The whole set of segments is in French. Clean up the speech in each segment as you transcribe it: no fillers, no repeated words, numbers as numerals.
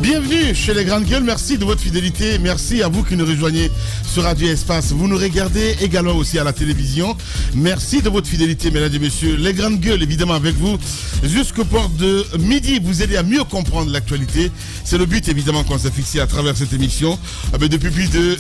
Bienvenue chez les Grandes Gueules, merci de votre fidélité, merci à vous qui nous rejoignez sur Radio Espace. Vous nous regardez également aussi à la télévision. Merci de votre fidélité, mesdames et messieurs. Les Grandes Gueules, évidemment, avec vous jusqu'au port de midi, vous aider à mieux comprendre l'actualité. C'est le but, évidemment, qu'on s'est fixé à travers cette émission. Depuis plus de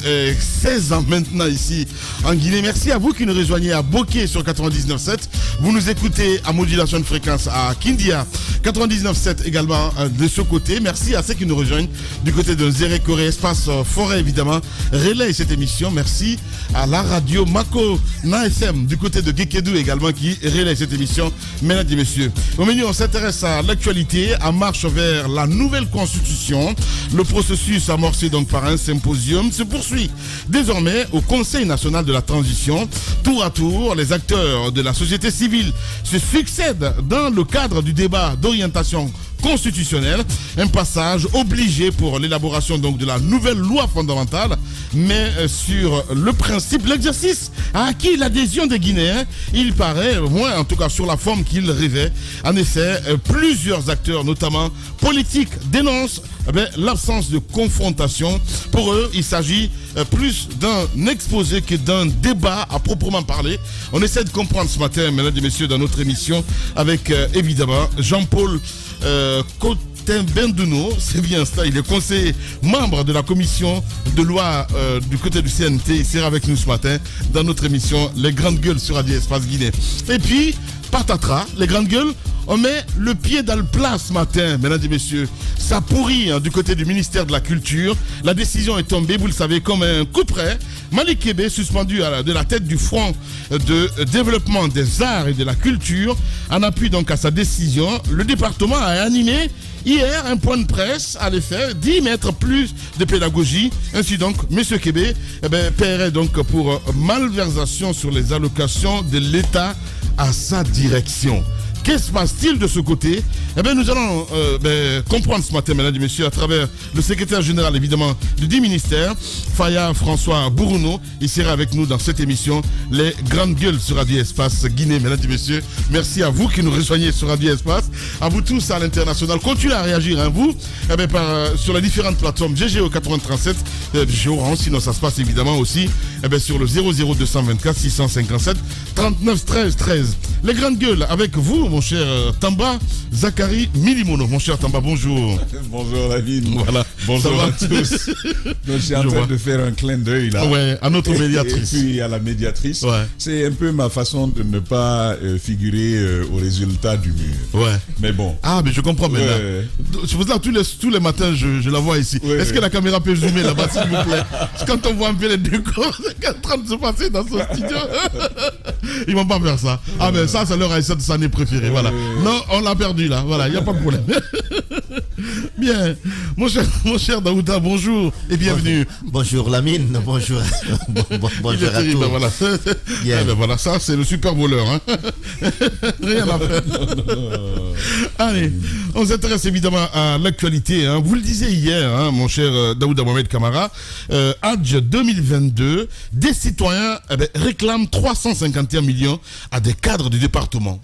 16 ans maintenant ici en Guinée. Merci à vous qui nous rejoignez à Bokeh sur 99.7. Vous nous écoutez à modulation de fréquence à Kindia 99.7 également de ce côté. Merci à ceux qui nous rejoignent du côté de Zéré Corée, Espace Forêt évidemment, relaye cette émission. Merci à la radio Mako NaFM du côté de Gekedou également qui relaye cette émission. Mesdames et messieurs, au menu on s'intéresse à l'actualité, à marche vers la nouvelle constitution. Le processus amorcé donc par un symposium se poursuit désormais au Conseil national de la transition. Tour à tour, les acteurs de la société civile se succèdent dans le cadre du débat d'orientation constitutionnelle, un passage obligé pour l'élaboration donc de la nouvelle loi fondamentale, mais sur le principe, l'exercice a acquis l'adhésion des Guinéens. Il paraît, moins en tout cas sur la forme qu'il rêvait. En effet, plusieurs acteurs, notamment politiques, dénoncent l'absence de confrontation. Pour eux, il s'agit plus d'un exposé que d'un débat à proprement parler. On essaie de comprendre ce matin, mesdames et messieurs, dans notre émission avec évidemment Jean-Paul Cotin-Bendouno, c'est bien ça, il est conseiller membre de la commission de loi du côté du CNT. Il sera avec nous ce matin dans notre émission Les Grandes Gueules sur Radio Espace Guinée. Et puis, patatras, les Grandes Gueules, on met le pied dans le plat ce matin, mesdames et messieurs. Ça pourrit du côté du ministère de la Culture. La décision est tombée, vous le savez, comme un coup près. Malik Kébé, suspendu de la tête du Front de développement des arts et de la culture. En appui donc à sa décision, le département a animé hier un point de presse à l'effet d'y mettre plus de pédagogie. Ainsi donc, M. Kébé paierait donc pour malversation sur les allocations de l'État à sa direction. Que se passe-t-il de ce côté? Nous allons comprendre ce matin, mesdames et messieurs, à travers le secrétaire général, évidemment, du dit ministère, Faya François Bourouno. Il sera avec nous dans cette émission, Les Grandes Gueules sur Radio Espace Guinée. Mesdames et messieurs, merci à vous qui nous rejoignez sur Radio Espace, à vous tous à l'international. Continuez à réagir, vous, sur les différentes plateformes GGO 8037, Orange, sinon ça se passe évidemment aussi sur le 00224 657 39 13 13. Les Grandes Gueules avec vous, mon cher Tamba Zakari Milimono. Mon cher Tamba, bonjour. Bonjour David. Voilà. Bonjour à tous. Donc, je suis en train de faire un clin d'œil là. Ouais, à notre médiatrice. Et puis à la médiatrice. Ouais. C'est un peu ma façon de ne pas figurer au résultat du mur. Ouais. Mais bon. Ah, mais je comprends maintenant. C'est pour ça que tous les matins, je la vois ici. Ouais, est-ce que la caméra peut zoomer là-bas, s'il vous plaît? Quand on voit un peu les décors, ce qui est en train de se passer dans ce studio. Ils vont pas faire ça. Ah, mais ça leur a essayé de s'en préféré. Voilà. Non, on l'a perdu là. Voilà, il n'y a pas de problème. Bien. Mon cher Daouda, bonjour et bienvenue. Bonjour Lamine, bonjour. Bonjour à tous. Voilà. Voilà, ça c'est le super voleur. Rien à faire. Allez, on s'intéresse évidemment à l'actualité. Vous le disiez hier, mon cher Daouda Mohamed Kamara, Hadj 2022, des citoyens réclament 351 millions à des cadres du département.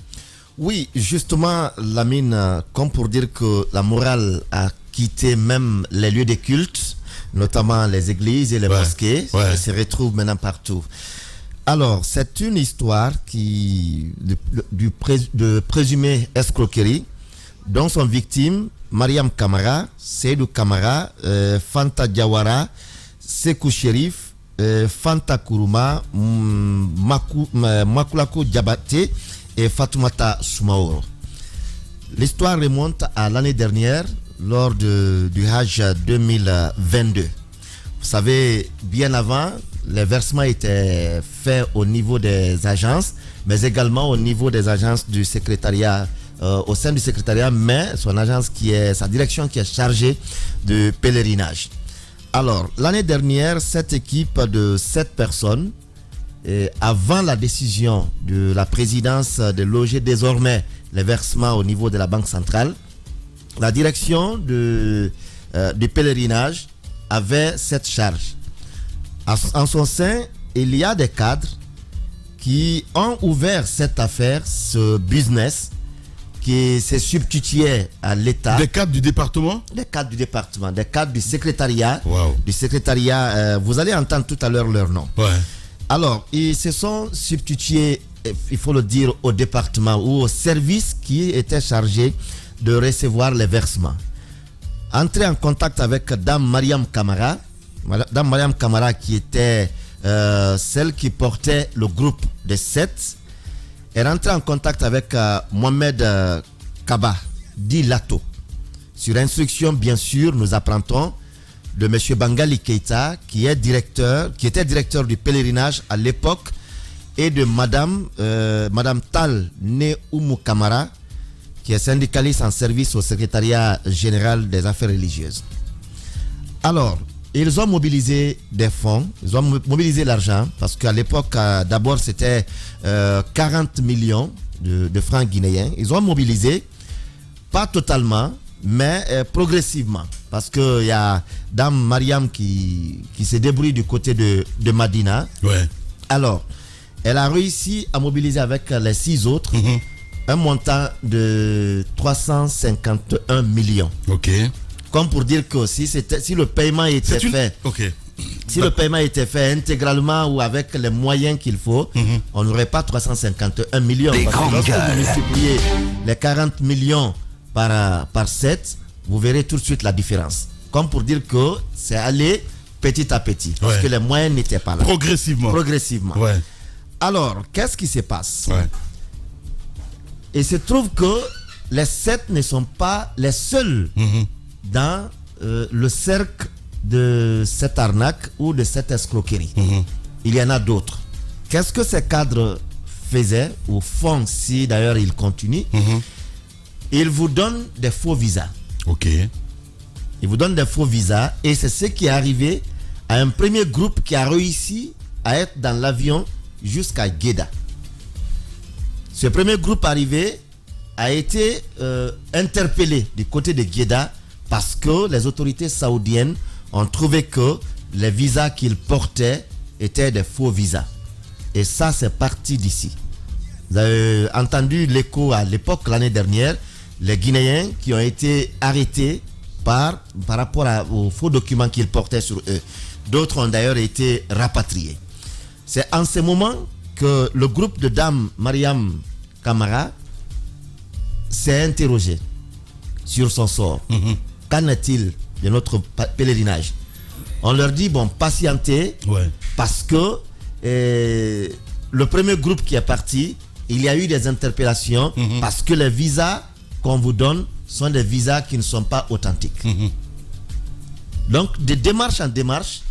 Oui, justement, Lamine, comme pour dire que la morale a quitté même les lieux de culte, notamment les églises et les mosquées, et se retrouve maintenant partout. Alors, c'est une histoire de présumée escroquerie dont sont victimes Mariam Kamara, Seydou Kamara, Fanta Diawara, Sekou Chérif, Fanta Kourouma, Makulako Diabaté et Fatoumata Soumaoro. L'histoire remonte à l'année dernière lors du Hajj 2022. Vous savez, bien avant, les versements étaient faits au niveau des agences, mais également au niveau des agences du secrétariat, au sein du secrétariat, mais sa direction qui est chargée de pèlerinage. Alors, l'année dernière, cette équipe de 7 personnes, avant la décision de la présidence de loger désormais les versements au niveau de la Banque centrale, la direction du pèlerinage avait cette charge. En son sein, il y a des cadres qui ont ouvert cette affaire, ce business, qui s'est substitué à l'État. Des cadres du département? Des cadres du département, des cadres du secrétariat. Wow. Du secrétariat, vous allez entendre tout à l'heure leur nom. Ouais. Alors, ils se sont substitués, il faut le dire, au département ou au service qui était chargé de recevoir les versements. Entrer en contact avec Dame Mariam Kamara. Dame Mariam Kamara qui était celle qui portait le groupe des 7. Est rentrée en contact avec Mohamed Kaba, dit Lato. Sur instruction, bien sûr, nous apprendons de M. Bangali Keita, qui était directeur du pèlerinage à l'époque, et de Madame Tal Neoumou Kamara, qui est syndicaliste en service au secrétariat général des affaires religieuses. Alors, ils ont mobilisé des fonds, ils ont mobilisé l'argent, parce qu'à l'époque, d'abord, c'était 40 millions de francs guinéens. Ils ont mobilisé, pas totalement, mais progressivement. Parce qu'il y a Dame Mariam qui se débrouille du côté de Madina. Ouais. Alors, elle a réussi à mobiliser avec les 6 autres un montant de 351 millions. Ok. Comme pour dire que si le paiement était fait, si le paiement était fait intégralement ou avec les moyens qu'il faut, on n'aurait pas 351 millions. Parce que lorsque vous multipliez les 40 millions par 7, vous verrez tout de suite la différence. Comme pour dire que c'est allé petit à petit, parce que les moyens n'étaient pas là. Progressivement. Ouais. Alors, qu'est-ce qui se passe? Ouais. Il se trouve que les 7 ne sont pas les seuls dans le cercle de cette arnaque ou de cette escroquerie. Il y en a d'autres. Qu'est-ce que ces cadres faisaient ou font, si d'ailleurs ils continuent? Ils vous donnent des faux visas. Ok. Ils vous donnent des faux visas et c'est ce qui est arrivé à un premier groupe qui a réussi à être dans l'avion jusqu'à Guéda. Ce premier groupe arrivé a été interpellé du côté de Guéda parce que les autorités saoudiennes ont trouvé que les visas qu'ils portaient étaient des faux visas. Et ça, c'est parti d'ici. Vous avez entendu l'écho à l'époque, l'année dernière, les Guinéens qui ont été arrêtés par rapport aux faux documents qu'ils portaient sur eux. D'autres ont d'ailleurs été rapatriés. C'est en ce moment que le groupe de Dame Mariam Kamara s'est interrogé sur son sort. Qu'en est-il de notre pèlerinage? On leur dit, bon, patientez, parce que le premier groupe qui est parti, il y a eu des interpellations parce que les visas qu'on vous donne sont des visas qui ne sont pas authentiques. Donc, de démarche en démarche,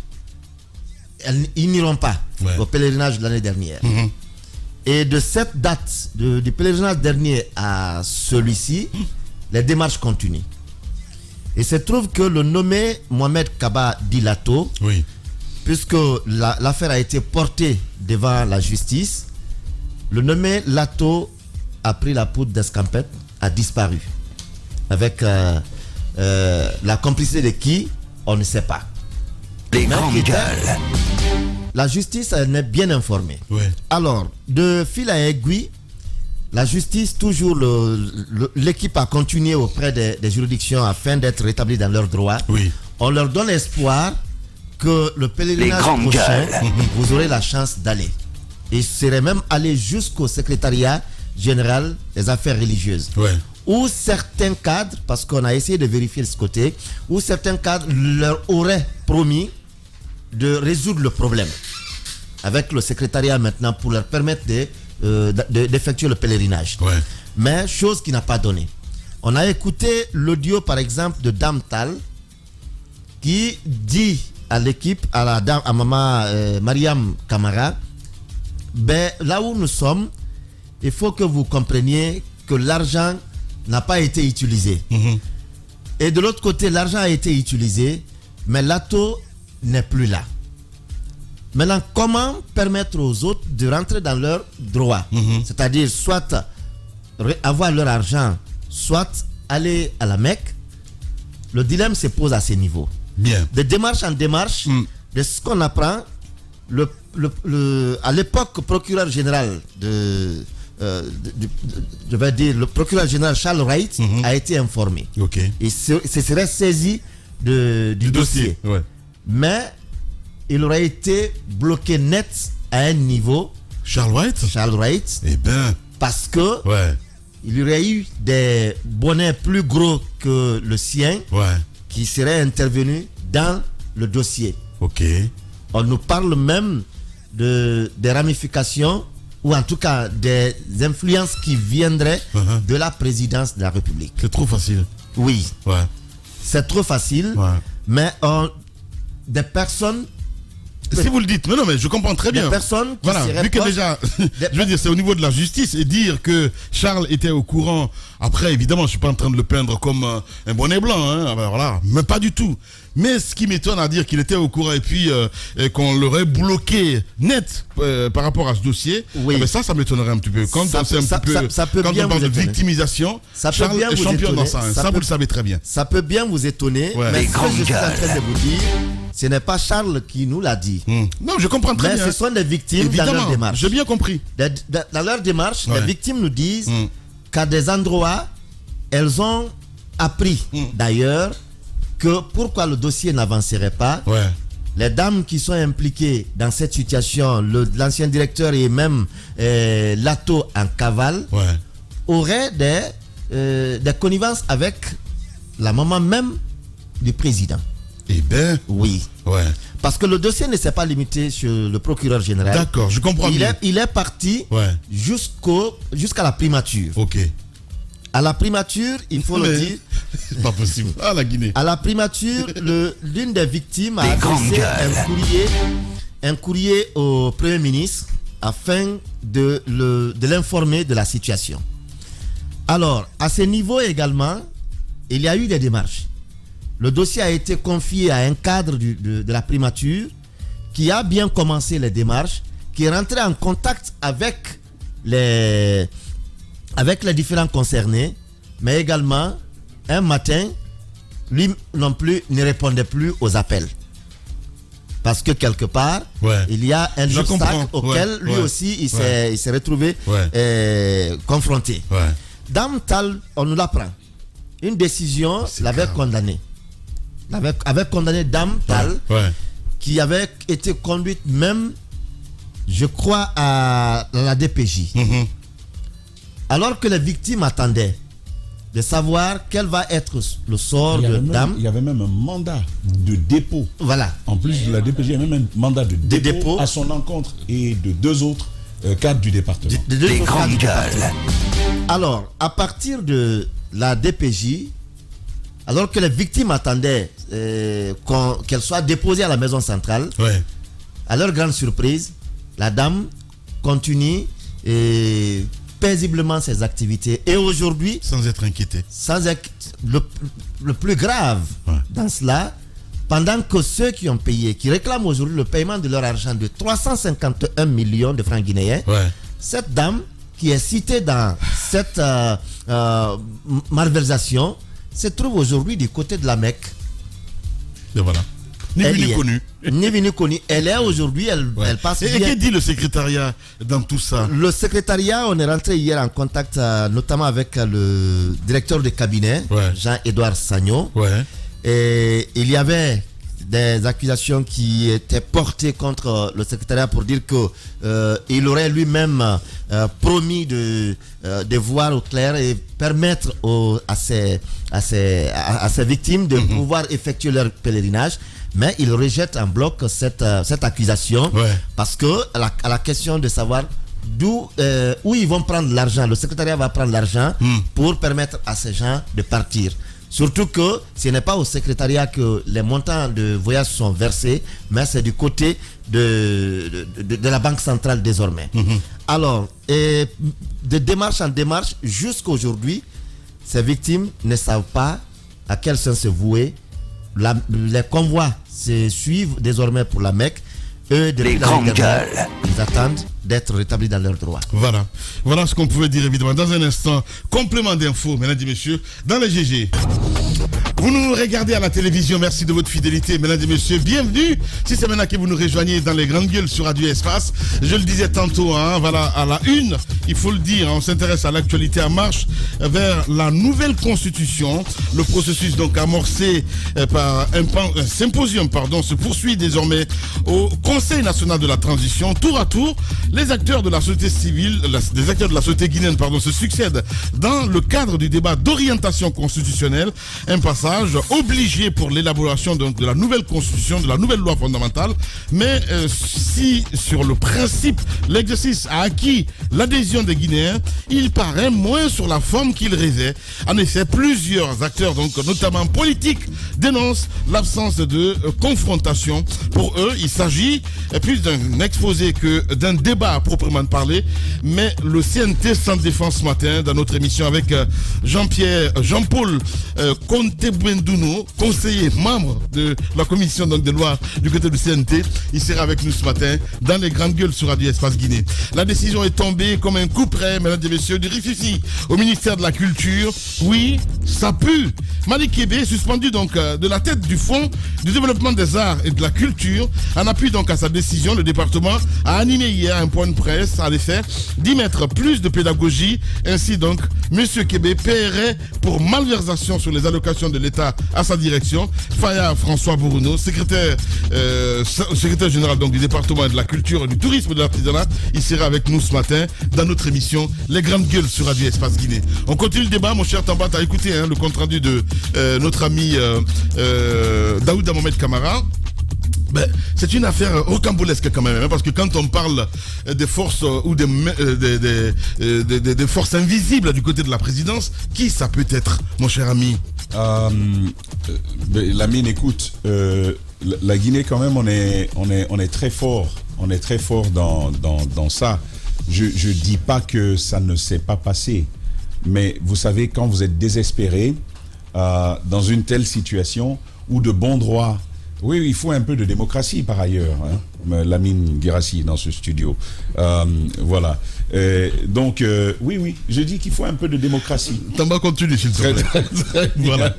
ils n'iront pas au pèlerinage de l'année dernière. Et de cette date, du pèlerinage dernier à celui-ci, les démarches continuent. Il se trouve que le nommé Mohamed Kaba Dilato, puisque l'affaire a été portée devant la justice, le nommé Lato a pris la poudre d'escampette, a disparu. Avec la complicité de qui, on ne sait pas. La justice en est bien informée. Alors, de fil à aiguille, la justice, toujours l'équipe a continué auprès des juridictions afin d'être rétablis dans leurs droits. On leur donne espoir que le pèlerinage prochain, vous aurez la chance d'aller. Et serait même allé jusqu'au secrétariat général des affaires religieuses. Où certains cadres, parce qu'on a essayé de vérifier de ce côté, où certains cadres leur auraient promis de résoudre le problème avec le secrétariat maintenant pour leur permettre d'effectuer le pèlerinage. Mais chose qui n'a pas donné. On a écouté l'audio par exemple de Dame Tal qui dit à l'équipe, à maman Mariam Kamara, ben, là où nous sommes, il faut que vous compreniez que l'argent n'a pas été utilisé. Et de l'autre côté, l'argent a été utilisé, mais l'ATO n'est plus là. Maintenant, comment permettre aux autres de rentrer dans leurs droits? C'est-à-dire soit avoir leur argent, soit aller à la Mecque. Le dilemme se pose à ce niveau. De démarche en démarche, de ce qu'on apprend, à l'époque, procureur général je vais dire, le procureur général Charles Wright a été informé. Il se serait saisi du dossier. Ouais. Mais il aurait été bloqué net à un niveau. Charles Wright. Eh ben. Parce que il y aurait eu des bonnets plus gros que le sien qui seraient intervenus dans le dossier. On nous parle même des ramifications ou en tout cas des influences qui viendraient de la présidence de la République. C'est trop facile. Oui. C'est trop facile. Mais des personnes... Si vous le dites, mais non, mais je comprends très bien. Des personnes qui seraient vu que déjà, je veux dire, c'est au niveau de la justice et dire que Charles était au courant. Après, évidemment, je suis pas en train de le peindre comme un bonnet blanc, hein, alors là, mais pas du tout. Mais ce qui m'étonne à dire qu'il était au courant et puis qu'on l'aurait bloqué net par rapport à ce dossier, ça m'étonnerait un petit peu. Quand on parle de victimisation, Charles est champion dans ça. Ça, vous le savez très bien. Ça peut bien vous étonner, mais ce que je suis en train de vous dire, ce n'est pas Charles qui nous l'a dit. Non, je comprends très bien. Mais ce sont des victimes dans leur démarche. J'ai bien compris. Dans leur démarche, les victimes nous disent qu'à des endroits, elles ont appris d'ailleurs que pourquoi le dossier n'avancerait pas. Les dames qui sont impliquées dans cette situation, l'ancien directeur et même Lato en cavale, auraient des connivences avec la maman même du président. Eh bien. Oui. Parce que le dossier ne s'est pas limité sur le procureur général. D'accord, je comprends bien. Il est parti jusqu'à la primature. À la primature, il faut le dire. C'est pas possible. Ah, la Guinée. À la primature, l'une des victimes a adressé un courrier au Premier ministre afin de l'informer de la situation. Alors, à ce niveau également, il y a eu des démarches. Le dossier a été confié à un cadre de la primature qui a bien commencé les démarches, qui est rentré en contact avec les différents concernés, mais également, un matin, lui non plus ne répondait plus aux appels. Parce que quelque part, il y a un obstacle auquel lui aussi il s'est retrouvé confronté. Dame Tal, on nous l'apprend. Une décision l'avait condamné. Avait condamné Dame Tal, qui avait été conduite même, je crois, à la DPJ. Alors que les victimes attendaient de savoir quel va être le sort de Dame. Il y avait même un mandat de dépôt. Voilà. En plus de la DPJ, il y avait même un mandat de dépôt à son encontre et de deux autres cadres du département. Des grandes gueules. Alors, à partir de la DPJ, alors que les victimes attendaient qu'elles soient déposées à la maison centrale, à leur grande surprise, la dame continue paisiblement ses activités. Et aujourd'hui, sans être inquiétée. Le plus grave dans cela, pendant que ceux qui ont payé, qui réclament aujourd'hui le paiement de leur argent de 351 millions de francs guinéens, cette dame qui est citée dans cette malversation se trouve aujourd'hui du côté de la Mecque. Et voilà. Ni vu ni connu. Ni vu ni connu. Elle est aujourd'hui, elle passe bien. Et que dit le secrétariat dans tout ça? Le secrétariat, on est rentré hier en contact notamment avec le directeur de cabinet, Jean-Édouard Sagnon. Et il y avait des accusations qui étaient portées contre le secrétariat pour dire qu'il aurait lui-même promis de voir au clair et permettre à ces victimes de pouvoir effectuer leur pèlerinage. Mais il rejette en bloc cette accusation parce que à la question de savoir où ils vont prendre l'argent, le secrétariat va prendre l'argent pour permettre à ces gens de partir. Surtout que ce n'est pas au secrétariat que les montants de voyage sont versés, mais c'est du côté de la Banque centrale désormais. Alors, de démarche en démarche, jusqu'à aujourd'hui, ces victimes ne savent pas à quel sens se vouer. Les convois se suivent désormais pour la Mecque. Eux, depuis la gueule, ils attendent d'être rétablis dans leurs droits. Voilà ce qu'on pouvait dire évidemment. Dans un instant, complément d'infos, mesdames et messieurs, dans les GG. Vous nous regardez à la télévision, merci de votre fidélité, mesdames et messieurs, bienvenue. Si c'est maintenant que vous nous rejoignez dans les grandes gueules sur Radio Espace, je le disais tantôt, voilà, à la une, il faut le dire, on s'intéresse à l'actualité en marche vers la nouvelle constitution. Le processus donc amorcé par un symposium se poursuit désormais au Conseil national de la transition. Tour à tour, les acteurs de la société civile, les acteurs de la société guinéenne se succèdent dans le cadre du débat d'orientation constitutionnelle, un passage obligé pour l'élaboration de la nouvelle constitution, de la nouvelle loi fondamentale. Mais si sur le principe l'exercice a acquis l'adhésion des Guinéens, il paraît moins sur la forme qu'il rêvait. En effet, plusieurs acteurs, donc notamment politiques, dénoncent l'absence de confrontation. Pour eux, il s'agit plus d'un exposé que d'un débat à proprement parler. Mais le CNT s'en défend ce matin dans notre émission avec Jean-Paul Conte-Bendouno, conseiller, membre de la commission des lois du côté du CNT. Il sera avec nous ce matin dans les grandes gueules sur Radio Espace Guinée. La décision est tombée comme un coup près, mesdames et messieurs, du Rififi au ministère de la Culture. Oui, ça pue. Malik Kébé, suspendu donc de la tête du Fonds du développement des arts et de la culture. En appui donc à sa décision, le département a animé hier un point de presse à l'effet d'y mettre plus de pédagogie. Ainsi donc, M. Kébé paierait pour malversation sur les allocations de l'État à sa direction. Faya François Bourouno, secrétaire général donc, du département de la culture, du tourisme et de l'artisanat, il sera avec nous ce matin dans notre émission Les Grandes Gueules sur Radio Espace Guinée. On continue le débat, mon cher Tambat, t'as écouté le compte rendu de notre ami Daouda Mohamed Kamara. C'est une affaire rocambolesque quand même, parce que quand on parle des forces ou des forces invisibles du côté de la présidence, qui ça peut être, mon cher ami? Lamine, écoute, la Guinée quand même, on est très fort, dans ça. Je dis pas que ça ne s'est pas passé, mais vous savez, quand vous êtes désespéré dans une telle situation où de bon droit. Oui, il faut un peu de démocratie par ailleurs, Lamine Guirassi dans ce studio. Voilà. Donc, oui, je dis qu'il faut un peu de démocratie. Tamba continue, s'il te plaît. Très bien. Voilà.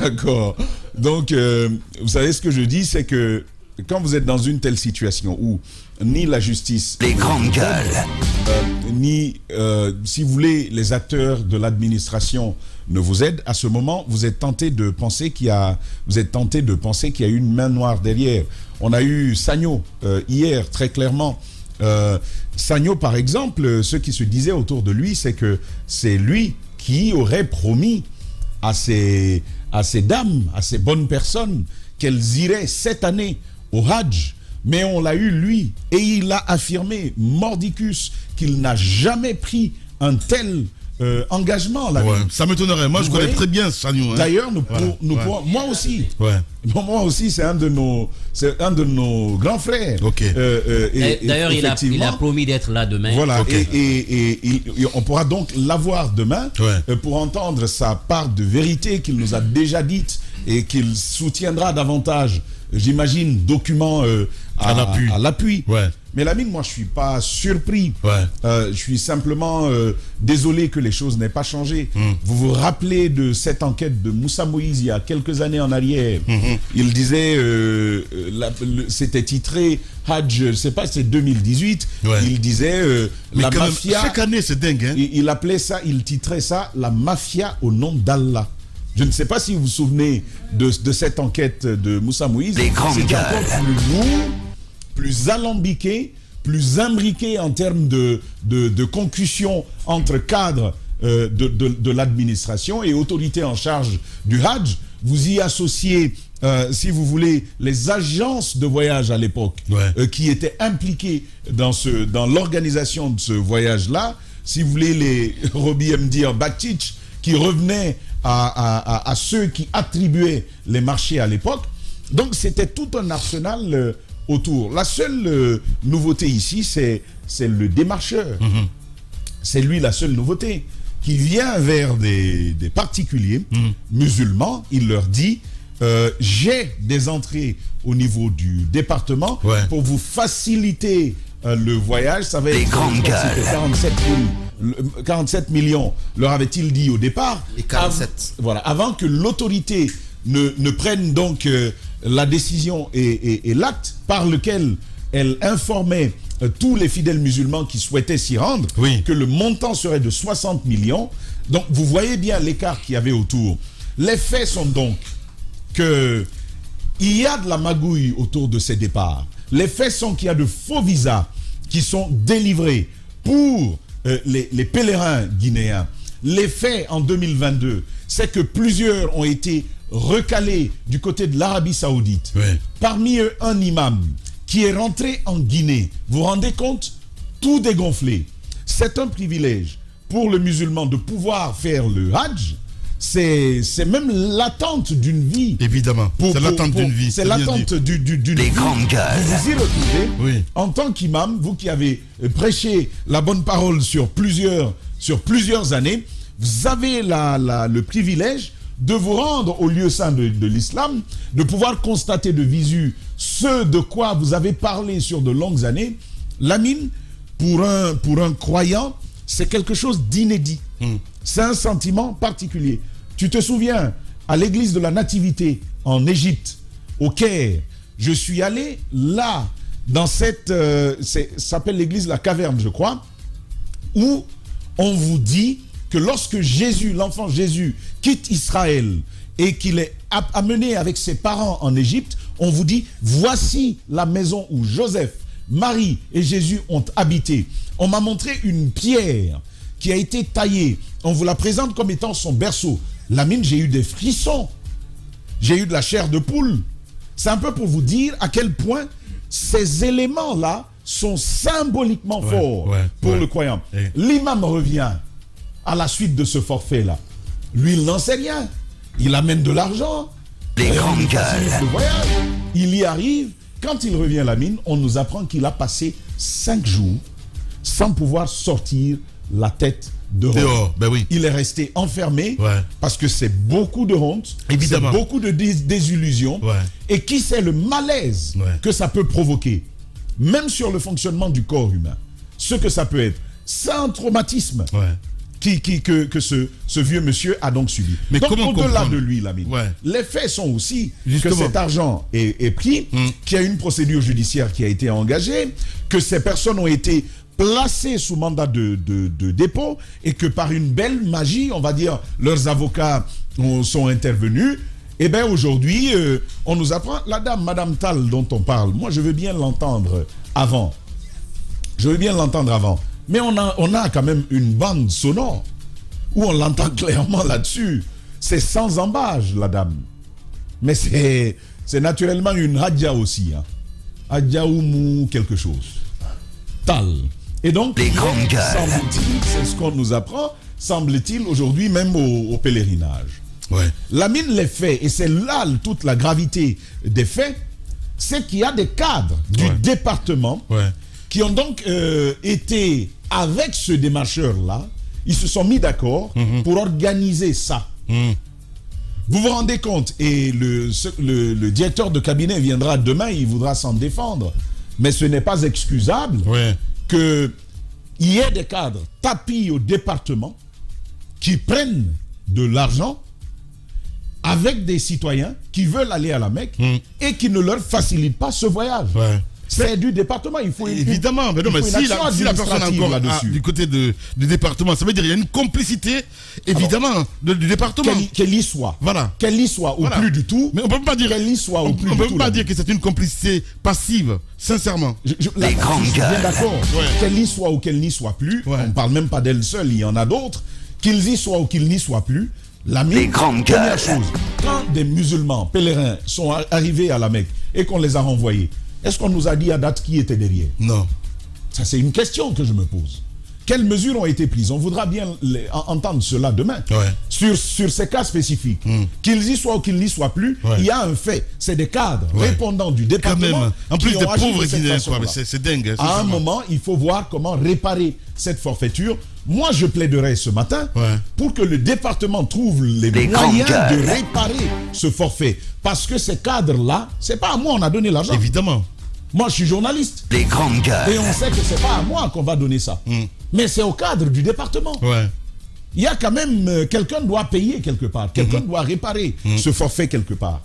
D'accord. Donc, vous savez, ce que je dis, c'est que quand vous êtes dans une telle situation où ni la justice, les grandes gueules, ni, si vous voulez, les acteurs de l'administration ne vous aident, à ce moment, vous êtes tenté de penser qu'il y a une main noire derrière. On a eu Sagno hier, très clairement. Sagno, par exemple, ce qui se disait autour de lui, c'est que c'est lui qui aurait promis à ces dames, à ces bonnes personnes, qu'elles iraient cette année au Hajj. Mais on l'a eu, lui, et il a affirmé, mordicus, qu'il n'a jamais pris un tel engagement. Là. Ouais, ça m'étonnerait. Moi, je connais très bien Sagno. D'ailleurs, moi aussi. Ouais. Moi aussi, c'est un de nos grands frères. Okay. D'ailleurs, il a promis d'être là demain. Voilà. Okay. Et on pourra donc l'avoir demain pour entendre sa part de vérité qu'il nous a déjà dite et qu'il soutiendra davantage. J'imagine, documents à l'appui. Ouais. Mais Lamine, moi, je ne suis pas surpris. Ouais. Je suis simplement désolé que les choses n'aient pas changé. Vous vous rappelez de cette enquête de Moussa Moïse il y a quelques années en arrière. Il disait, c'était titré Hajj, je ne sais pas, c'est 2018. Ouais. Il disait la mafia. Chaque année, c'est dingue. Hein? Il appelait ça, il titrait ça la mafia au nom d'Allah. Je ne sais pas si vous vous souvenez de cette enquête de Moussa Moïse. C'était encore plus lourd, plus alambiqué, plus imbriqué en termes de concussion entre cadres de l'administration et autorités en charge du Hajj. Vous y associez, si vous voulez, les agences de voyage à l'époque qui étaient impliquées dans l'organisation de ce voyage-là. Si vous voulez, les Robi Mdir Batic qui revenaient à ceux qui attribuaient les marchés à l'époque. Donc c'était tout un arsenal autour. La seule nouveauté ici, c'est le démarcheur. C'est lui la seule nouveauté qui vient vers des particuliers musulmans. Il leur dit j'ai des entrées au niveau du département pour vous faciliter le voyage. Ça va être 47 000 47 millions leur avait-il dit au départ. Et 47. Voilà, avant que l'autorité ne prenne donc la décision et l'acte par lequel elle informait tous les fidèles musulmans qui souhaitaient s'y rendre, que le montant serait de 60 millions. Donc vous voyez bien l'écart qu'il y avait autour. Les faits sont donc qu'il y a de la magouille autour de ces départs. Les faits sont qu'il y a de faux visas qui sont délivrés pour les pèlerins guinéens. Les faits en 2022, c'est que plusieurs ont été recalés du côté de l'Arabie Saoudite. Parmi eux, un imam qui est rentré en Guinée. Vous vous rendez compte? Tout dégonflé. C'est un privilège pour le musulman de pouvoir faire le Hajj. C'est même l'attente d'une vie. Évidemment, c'est l'attente d'une vie. C'est l'attente d'une vie. Grandes gueules. Vous y retrouvez en tant qu'imam, vous qui avez prêché la bonne parole sur plusieurs années, vous avez le privilège de vous rendre au lieu saint de l'islam, de pouvoir constater de visu ce de quoi vous avez parlé sur de longues années. Lamine, pour un croyant, c'est quelque chose d'inédit. C'est un sentiment particulier. Tu te souviens, à l'église de la Nativité en Égypte, au Caire, je suis allé là, dans cette... ça s'appelle l'église La Caverne, je crois, où on vous dit que lorsque Jésus, l'enfant Jésus, quitte Israël et qu'il est amené avec ses parents en Égypte, on vous dit, voici la maison où Joseph, Marie et Jésus ont habité. On m'a montré une pierre qui a été taillée. On vous la présente comme étant son berceau. Lamine, j'ai eu des frissons. J'ai eu de la chair de poule. C'est un peu pour vous dire à quel point ces éléments-là sont symboliquement forts pour le croyant. L'imam revient à la suite de ce forfait-là. Lui, il n'en sait rien. Il amène de l'argent. Les grandes gueules. Il y arrive. Quand il revient à la mine, on nous apprend qu'il a passé 5 jours sans pouvoir sortir la tête dehors. Il est resté enfermé parce que c'est beaucoup de honte, c'est beaucoup de désillusion. Et qui sait le malaise que ça peut provoquer, même sur le fonctionnement du corps humain. Ce que ça peut être. C'est un traumatisme que ce vieux monsieur a donc subi. Mais donc au-delà de lui, Lamine, les faits sont aussi que cet argent est pris, qu'il y a une procédure judiciaire qui a été engagée, que ces personnes ont été placées sous mandat de dépôt et que par une belle magie, on va dire, leurs avocats sont intervenus. Et bien aujourd'hui, on nous apprend, la dame, Madame Tal dont on parle, moi je veux bien l'entendre avant. Mais on a quand même une bande sonore où on l'entend clairement là-dessus. C'est sans embâche, la dame. Mais c'est naturellement une hadja aussi. Hadja Oumou quelque chose. Tal. Et donc, semble-t-il, c'est ce qu'on nous apprend, semble-t-il aujourd'hui même au pèlerinage. Lamine les faits, et c'est là toute la gravité des faits, c'est qu'il y a des cadres du département qui ont donc été avec ce démarcheur-là, ils se sont mis d'accord pour organiser ça. Vous vous rendez compte, et le directeur de cabinet viendra demain, il voudra s'en défendre. Mais ce n'est pas excusable qu'il y ait des cadres tapis au département qui prennent de l'argent avec des citoyens qui veulent aller à la Mecque et qui ne leur facilitent pas ce voyage. C'est du département, il faut évidemment, mais non, mais si la personne est encore du côté du département, ça veut dire qu'il y a une complicité, évidemment, du département. Qu'elle y soit. Qu'elle y soit ou plus du tout. Mais on ne peut pas dire qu'elle y soit ou plus du tout. On ne peut pas dire que c'est une complicité passive, sincèrement. Je suis bien d'accord. Qu'elle y soit ou qu'elle n'y soit plus, on ne parle même pas d'elle seule, il y en a d'autres. Qu'ils y soient ou qu'ils n'y soient plus, la première chose, quand des musulmans pèlerins sont arrivés à la Mecque et qu'on les a renvoyés, est-ce qu'on nous a dit à date qui était derrière? Non. Ça, c'est une question que je me pose. Quelles mesures ont été prises? On voudra bien entendre cela demain. Sur ces cas spécifiques. Qu'ils y soient ou qu'ils n'y soient plus, il y a un fait. C'est des cadres répondants du département. En plus des pauvres Guinéens, c'est dingue. À un moment, il faut voir comment réparer cette forfaiture. Moi, je plaiderai ce matin pour que le département trouve les moyens de réparer ce forfait. Parce que ces cadres-là, c'est pas à moi on a donné l'argent. Évidemment. Moi, je suis journaliste. Les grandes gueules. Et on sait que c'est pas à moi qu'on va donner ça. Mais c'est au cadre du département. Ouais. Il y a quand même, quelqu'un doit payer quelque part, quelqu'un doit réparer ce forfait quelque part.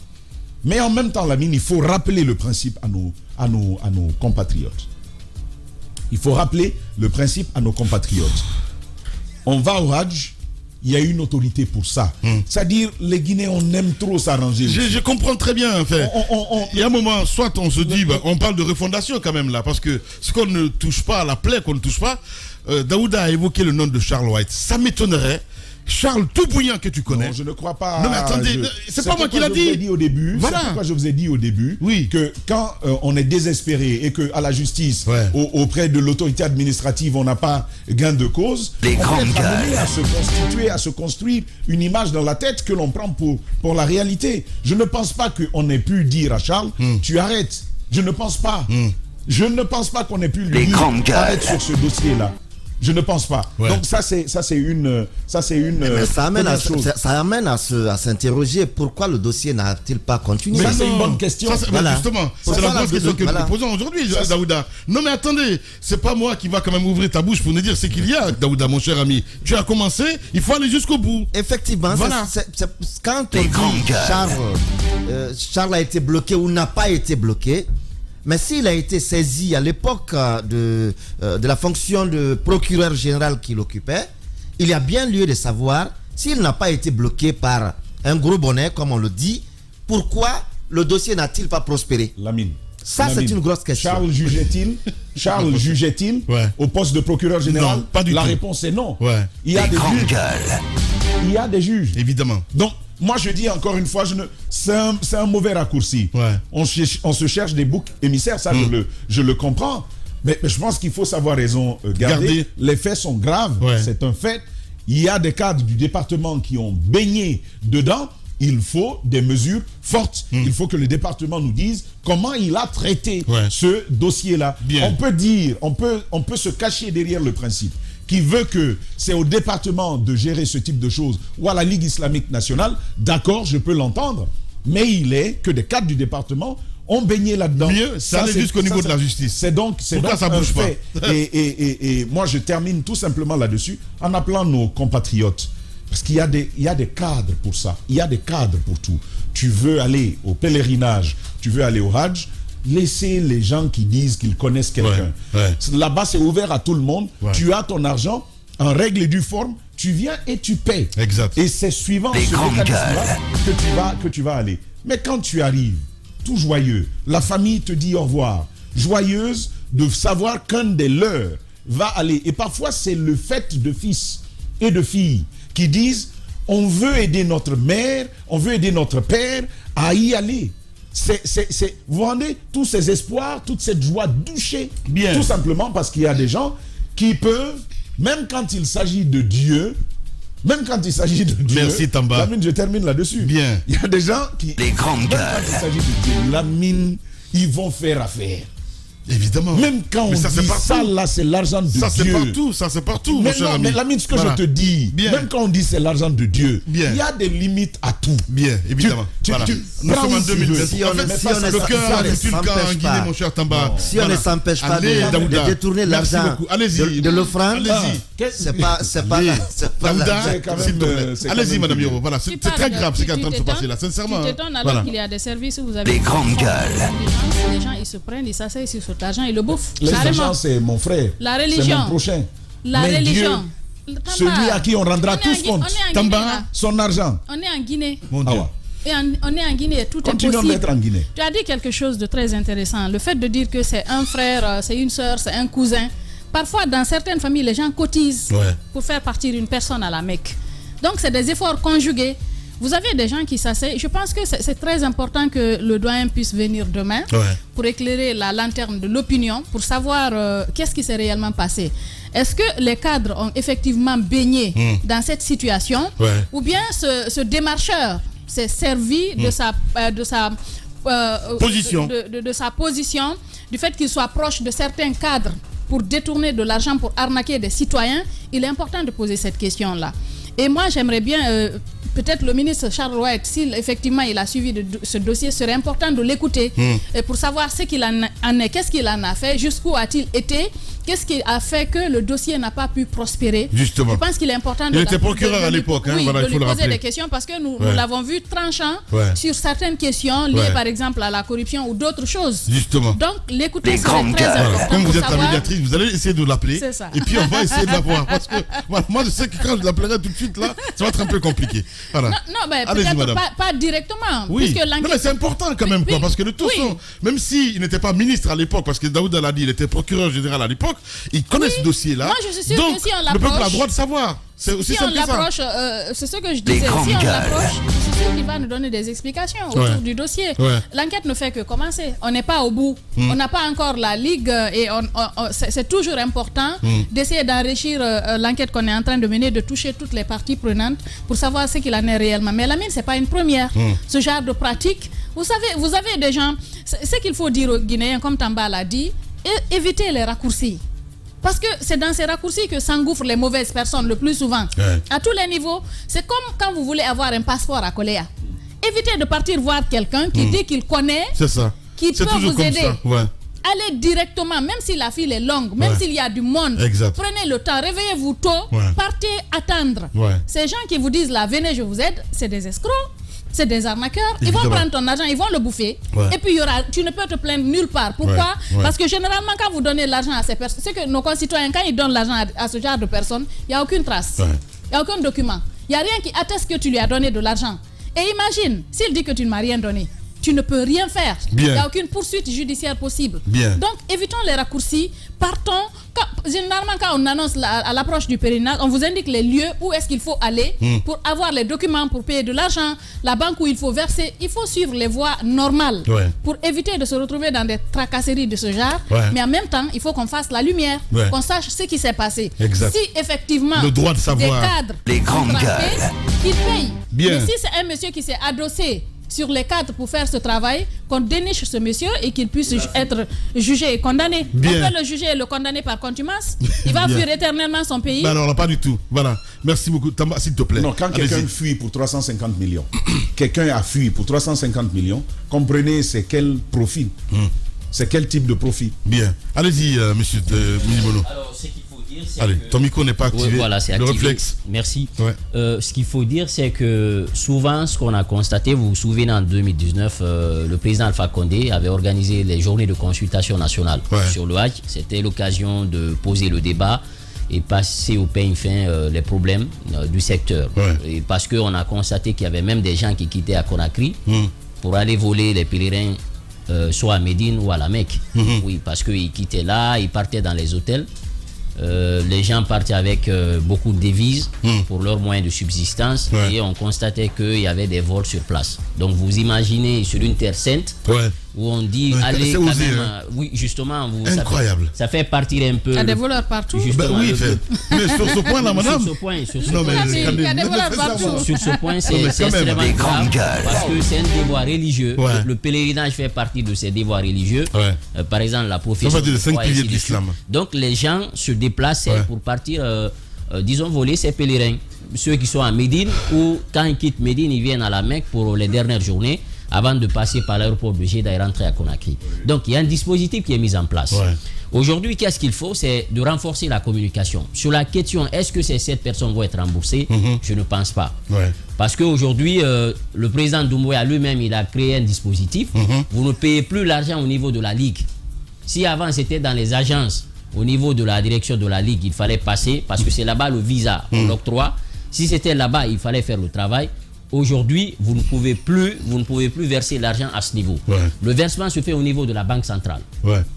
Mais en même temps, Lamine, il faut rappeler le principe à nos compatriotes. Il faut rappeler le principe à nos compatriotes. On va au Hajj, il y a une autorité pour ça. C'est-à-dire, les Guinéens, on aime trop s'arranger. Je comprends très bien, en fait. Il y a un moment, soit on se dit, on parle de refondation quand même là, parce que ce qu'on ne touche pas, la plaie qu'on ne touche pas, Daouda a évoqué le nom de Charles White. Ça m'étonnerait. Charles tout bouillant que tu connais. Non, je ne crois pas. Non mais attendez, c'est pas moi qui l'a dit. Voilà. C'est pourquoi je vous ai dit au début que quand on est désespéré et que à la justice, auprès de l'autorité administrative, on n'a pas gain de cause, on peut être amené à se construire une image dans la tête que l'on prend pour la réalité. Je ne pense pas qu'on ait pu dire à Charles, tu arrêtes. Je ne pense pas. Je ne pense pas qu'on ait pu lui dire, arrête sur ce dossier-là. Je ne pense pas. Donc ça c'est une. Mais ça amène à s'interroger pourquoi le dossier n'a-t-il pas continué. Ça c'est une bonne question. Justement, c'est la bonne question que nous posons aujourd'hui, Daouda. Non mais attendez, c'est pas moi qui va quand même ouvrir ta bouche pour nous dire ce qu'il y a, Daouda, mon cher ami. Tu as commencé, il faut aller jusqu'au bout. Effectivement, quand on dit Charles a été bloqué ou n'a pas été bloqué. Mais s'il a été saisi à l'époque de la fonction de procureur général qu'il occupait, il y a bien lieu de savoir s'il n'a pas été bloqué par un gros bonnet, comme on le dit, pourquoi le dossier n'a-t-il pas prospéré? Lamine. Ça, c'est une grosse question. Charles jugeait-il au poste de procureur général? Non, pas du tout. La réponse est non. Il y a des juges. Il y a des juges. Évidemment. Donc, moi, je dis encore une fois, c'est un mauvais raccourci. On se cherche des boucs émissaires, ça, je le comprends. Mais je pense qu'il faut savoir raison garder. Les faits sont graves, c'est un fait. Il y a des cadres du département qui ont baigné dedans. Il faut des mesures fortes. Il faut que le département nous dise comment il a traité ce dossier-là. On peut dire, on peut se cacher derrière le principe qui veut que c'est au département de gérer ce type de choses ou à la Ligue islamique nationale, d'accord, je peux l'entendre, mais il est que des cadres du département ont baigné là-dedans. Mieux, ça allait jusqu'au niveau de la justice. C'est donc ça bouge fait. Et moi, je termine tout simplement là-dessus en appelant nos compatriotes. Parce qu'il y a des cadres pour ça. Il y a des cadres pour tout. Tu veux aller au pèlerinage, tu veux aller au Hajj, laissez les gens qui disent qu'ils connaissent quelqu'un. Là-bas, c'est ouvert à tout le monde. Tu as ton argent, en règle et due forme, tu viens et tu paies. Exact. Et c'est suivant ce mécanisme-là que tu vas aller. Mais quand tu arrives, tout joyeux, la famille te dit au revoir, joyeuse de savoir qu'un des leurs va aller. Et parfois, c'est le fait de fils et de filles qui disent, on veut aider notre mère, on veut aider notre père à y aller. Vous rendez tous ces espoirs, toute cette joie douchée, tout simplement parce qu'il y a des gens qui peuvent, même quand il s'agit de Dieu, merci Tamba. Lamine, je termine là-dessus. Bien. Il y a des gens qui, les grandes gueules, quand il s'agit de Dieu, Lamine, ils vont faire affaire. Évidemment. Même quand on dit ça, là, c'est l'argent de Dieu. Ça, c'est partout, mon cher ami. Mais Lamine, ce que je te dis, même quand on dit c'est l'argent de Dieu, il y a des limites à tout. Bien, évidemment. Nous sommes en 2020. Le cœur a foutu le cas en Guinée, mon cher Tamba. Si on ne s'empêche pas de détourner l'argent de l'offrande, c'est pas allez-y, madame Yoro. Voilà, c'est très grave ce qui est en train de se passer là, sincèrement. Tu t'étonnes alors qu'il y a des services où vous avez des grandes gueules. Les gens, ils se prennent, ils s'asseyent sur cet argent, ils le bouffent. Les gens, c'est mon frère. La religion. C'est mon prochain. La religion. Celui à qui on rendra tous compte. Tamba, son argent. On est en Guinée. Mon Dieu. Et on est en Guinée, tout est possible. Continuons d'être en Guinée. Tu as dit quelque chose de très intéressant. Le fait de dire que c'est un frère, c'est une soeur, c'est un cousin. Parfois, dans certaines familles, les gens cotisent pour faire partir une personne à la Mecque. Donc, c'est des efforts conjugués. Vous avez des gens qui s'asseyent. Je pense que c'est très important que le doyen puisse venir demain pour éclairer la lanterne de l'opinion, pour savoir qu'est-ce qui s'est réellement passé. Est-ce que les cadres ont effectivement baigné dans cette situation ou bien ce démarcheur s'est servi de sa position, de sa position, du fait qu'il soit proche de certains cadres pour détourner de l'argent, pour arnaquer des citoyens? Il est important de poser cette question-là. Et moi, j'aimerais bien, peut-être le ministre Charles White, s'il effectivement il a suivi ce dossier, serait important de l'écouter pour savoir ce qu'il en est, qu'est-ce qu'il en a fait, jusqu'où a-t-il été, Qu'est-ce qui a fait que le dossier n'a pas pu prospérer? Justement. Je pense qu'il est important Il était procureur à l'époque, oui, voilà, il faut lui le poser rappeler. des questions parce que nous l'avons vu tranchant sur certaines questions liées par exemple à la corruption ou d'autres choses. Justement. Donc l'écouter serait très important. Comme pour vous êtes la savoir... médiatrice, vous allez essayer de l'appeler. C'est ça. Et puis on va essayer de la voir. Parce que moi je sais que quand je l'appellerai tout de suite là, ça va être un peu compliqué. Voilà. Non, mais peut-être pas directement. Oui, puisque non, mais c'est important quand même, quoi, parce que de toute façon, même s'il n'était pas ministre à l'époque, parce que Daouda l'a dit, il était procureur général à l'époque, il connaît ce dossier-là. Moi, je suis sûr donc, que si on le peuple a le l'approche... droit de savoir. C'est aussi Si on simple que ça. l'approche, c'est ce que je disais, si on l'approche, c'est sûr qu'il va nous donner des explications autour du dossier. L'enquête ne fait que commencer. On n'est pas au bout. On n'a pas encore la Ligue et c'est toujours important d'essayer d'enrichir l'enquête qu'on est en train de mener, de toucher toutes les parties prenantes pour savoir ce qu'il en est réellement. Mais la mine, ce n'est pas une première. Ce genre de pratique, vous savez, vous avez des gens, ce qu'il faut dire aux Guinéens, comme Tamba l'a dit, éviter les raccourcis. Parce que c'est dans ces raccourcis que s'engouffrent les mauvaises personnes le plus souvent. À tous les niveaux. C'est comme quand vous voulez avoir un passeport à Coléa. Évitez de partir voir quelqu'un qui dit qu'il connaît, qui peut vous aider. Allez directement, même si la file est longue, même s'il y a du monde. Prenez le temps, réveillez-vous tôt, partez attendre. Ces gens qui vous disent là, venez, je vous aide, c'est des escrocs. C'est des arnaqueurs. Ils vont prendre ton argent, ils vont le bouffer. Et puis tu ne peux te plaindre nulle part. Pourquoi? Parce que généralement, quand vous donnez l'argent à ces personnes, c'est que nos concitoyens, quand ils donnent l'argent à ce genre de personnes, il n'y a aucune trace. Il n'y a aucun document. Il n'y a rien qui atteste que tu lui as donné de l'argent. Et imagine, s'il dit que tu ne m'as rien donné, tu ne peux rien faire. Il n'y a aucune poursuite judiciaire possible. Donc, évitons les raccourcis. Partons. Généralement, quand on annonce à l'approche du pèlerinage, on vous indique les lieux où est-ce qu'il faut aller pour avoir les documents, pour payer de l'argent, la banque où il faut verser. Il faut suivre les voies normales pour éviter de se retrouver dans des tracasseries de ce genre. Mais en même temps, il faut qu'on fasse la lumière, qu'on sache ce qui s'est passé. Si effectivement, le droit de savoir. Des cadres, les grandes gueules, qu'ils payent. Mais si c'est un monsieur qui s'est adossé sur les cadres pour faire ce travail, qu'on déniche ce monsieur et qu'il puisse être jugé et condamné. On peut le juger et le condamner par contumace. Il va fuir éternellement son pays. Ben alors, pas du tout. Voilà. Merci beaucoup. Tamba, s'il te plaît. Non, quand quelqu'un fuit pour 350 millions, quelqu'un a fui pour 350 millions, comprenez c'est quel profit. C'est quel type de profit. Bien. Allez-y, monsieur Minimono. Alors, ce qu'il faut dire, c'est allez, que... ton micro n'est pas activé. Voilà, c'est activé. Le réflexe. Merci. Ce qu'il faut dire, c'est que souvent, ce qu'on a constaté, vous vous souvenez, en 2019, le président Alpha Condé avait organisé les journées de consultation nationale sur le Hajj. C'était l'occasion de poser le débat et passer au peigne fin les problèmes du secteur. Et parce qu'on a constaté qu'il y avait même des gens qui quittaient à Conakry pour aller voler les pèlerins soit à Médine ou à la Mecque. Oui, parce qu'ils quittaient là, ils partaient dans les hôtels. Les gens partaient avec beaucoup de devises pour leurs moyens de subsistance et on constatait qu'il y avait des vols sur place. Donc vous imaginez sur une terre sainte où on dit allez quand osé, même, oui justement incroyable. Ça fait partir un peu. Il y a des voleurs partout. Oui, mais sur ce point là, madame. Sur ce point, sur ce non, point, mais il y a des voleurs partout. sur ce point, c'est extrêmement grave parce que c'est un devoir religieux. Le pèlerinage fait partie de ces devoirs religieux. Par exemple, la profession. de 5 piliers de l'islam. Donc les gens se déplacent pour partir, disons, voler ces pèlerins. Ceux qui sont à Médine ou quand ils quittent Médine, ils viennent à la Mecque pour les dernières journées avant de passer par l'aéroport de Jeddah et rentrer à Conakry. Donc il y a un dispositif qui est mis en place. Aujourd'hui, qu'est-ce qu'il faut? C'est de renforcer la communication. Sur la question, est-ce que ces 7 personnes vont être remboursées? Je ne pense pas. Parce qu'aujourd'hui, le président Doumbouya lui-même, il a créé un dispositif. Vous ne payez plus l'argent au niveau de la Ligue. Si avant, c'était dans les agences, au niveau de la direction de la Ligue, il fallait passer, parce que c'est là-bas le visa, on l'octroie. Si c'était là-bas, il fallait faire le travail. Aujourd'hui, vous ne pouvez plus verser l'argent à ce niveau. Le versement se fait au niveau de la banque centrale.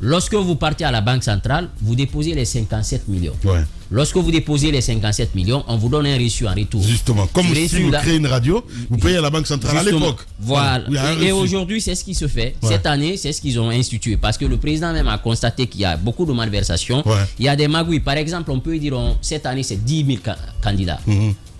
Lorsque vous partez à la banque centrale, vous déposez les 57 millions. Lorsque vous déposez les 57 millions, on vous donne un reçu en retour. Justement, comme si vous créez une radio, vous payez à la banque centrale à l'époque. Voilà. Et aujourd'hui, c'est ce qui se fait. Cette année, c'est ce qu'ils ont institué. Parce que le président même a constaté qu'il y a beaucoup de malversations. Il y a des magouilles. Par exemple, on peut dire cette année, c'est 10 000 candidats.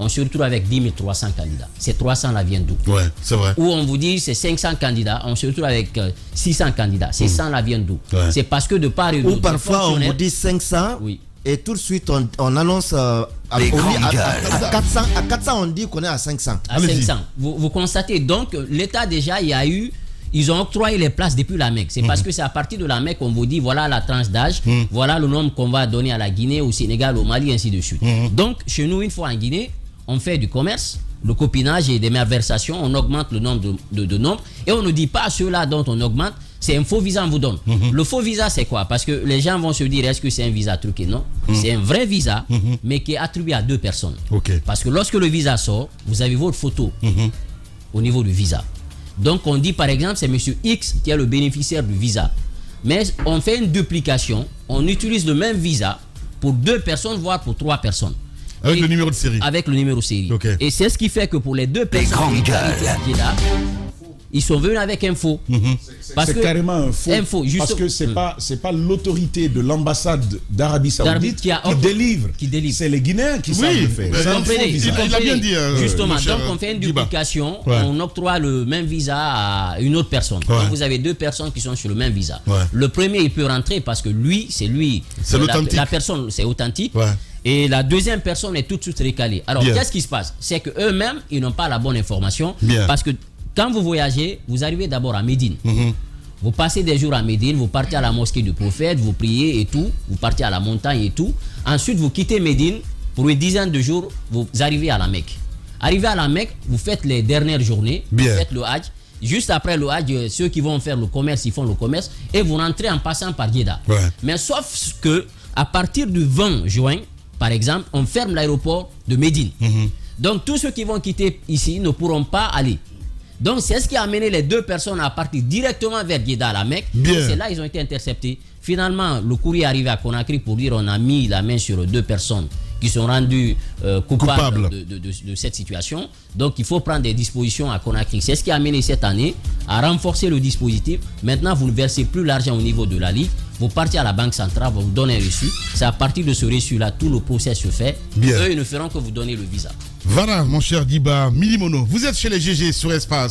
On se retrouve avec 10 300 candidats. Ces 300 là viennent d'où? C'est vrai. Ou on vous dit c'est 500 candidats, on se retrouve avec 600 candidats. Ces 100 là viennent d'où? C'est parce que de part et d'autre. Ou parfois on vous dit 500 et tout de suite on annonce à 400, on dit qu'on est à 500. À 500. Vous constatez donc l'État déjà, il y a eu ils ont octroyé les places depuis la Mecque. C'est parce que c'est à partir de la Mecque qu'on vous dit voilà la tranche d'âge, voilà le nombre qu'on va donner à la Guinée, au Sénégal, au Mali, ainsi de suite. Donc, chez nous, une fois en Guinée, on fait du commerce, le copinage et des malversations, on augmente le nombre de nombres et on ne dit pas à ceux-là dont on augmente, c'est un faux visa, on vous donne. Le faux visa, c'est quoi? Parce que les gens vont se dire, est-ce que c'est un visa truqué? Non, c'est un vrai visa, mais qui est attribué à 2 personnes. Parce que lorsque le visa sort, vous avez votre photo au niveau du visa. Donc on dit par exemple, c'est monsieur X qui est le bénéficiaire du visa. Mais on fait une duplication, on utilise le même visa pour 2 personnes, voire pour 3 personnes. Avec le numéro de série. Avec le numéro de série. Et c'est ce qui fait que pour les 2 personnes qui est là, ils sont venus avec un faux. C'est carrément un faux. Parce que c'est pas l'autorité de l'ambassade d'Arabie Saoudite qui délivre. C'est les Guinéens qui savent le faire. Il a bien dit. Justement, donc on fait une duplication, on octroie le même visa à une autre personne. Donc vous avez 2 personnes qui sont sur le même visa. Le premier, il peut rentrer parce que lui. C'est l'authentique. La personne, c'est authentique. Et la deuxième personne est tout de suite récalée. Alors, qu'est-ce qui se passe? C'est qu'eux-mêmes, ils n'ont pas la bonne information. Parce que quand vous voyagez, vous arrivez d'abord à Médine. Vous passez des jours à Médine, vous partez à la mosquée du prophète, vous priez et tout. Vous partez à la montagne et tout. Ensuite, vous quittez Médine. Pour une dizaine de jours, vous arrivez à la Mecque. Arrivé à la Mecque, vous faites les dernières journées. Vous faites le Hajj. Juste après le Hajj, ceux qui vont faire le commerce, ils font le commerce. Et vous rentrez en passant par Jeddah. Mais sauf que à partir du 20 juin, par exemple, on ferme l'aéroport de Médine. Donc, tous ceux qui vont quitter ici ne pourront pas aller. Donc, c'est ce qui a amené les 2 personnes à partir directement vers Jeddah à la Mecque. C'est là qu'ils ont été interceptés. Finalement, le courrier est arrivé à Conakry pour dire on a mis la main sur 2 personnes qui sont rendues coupables de cette situation. Donc, il faut prendre des dispositions à Conakry. C'est ce qui a amené cette année à renforcer le dispositif. Maintenant, vous ne versez plus l'argent au niveau de la Ligue. Vous partez à la banque centrale, vous donnez un reçu. C'est à partir de ce reçu-là, tout le procès se fait. Eux, ils ne feront que vous donner le visa. Voilà, mon cher Diba Milimono. Vous êtes chez les GG sur Espace.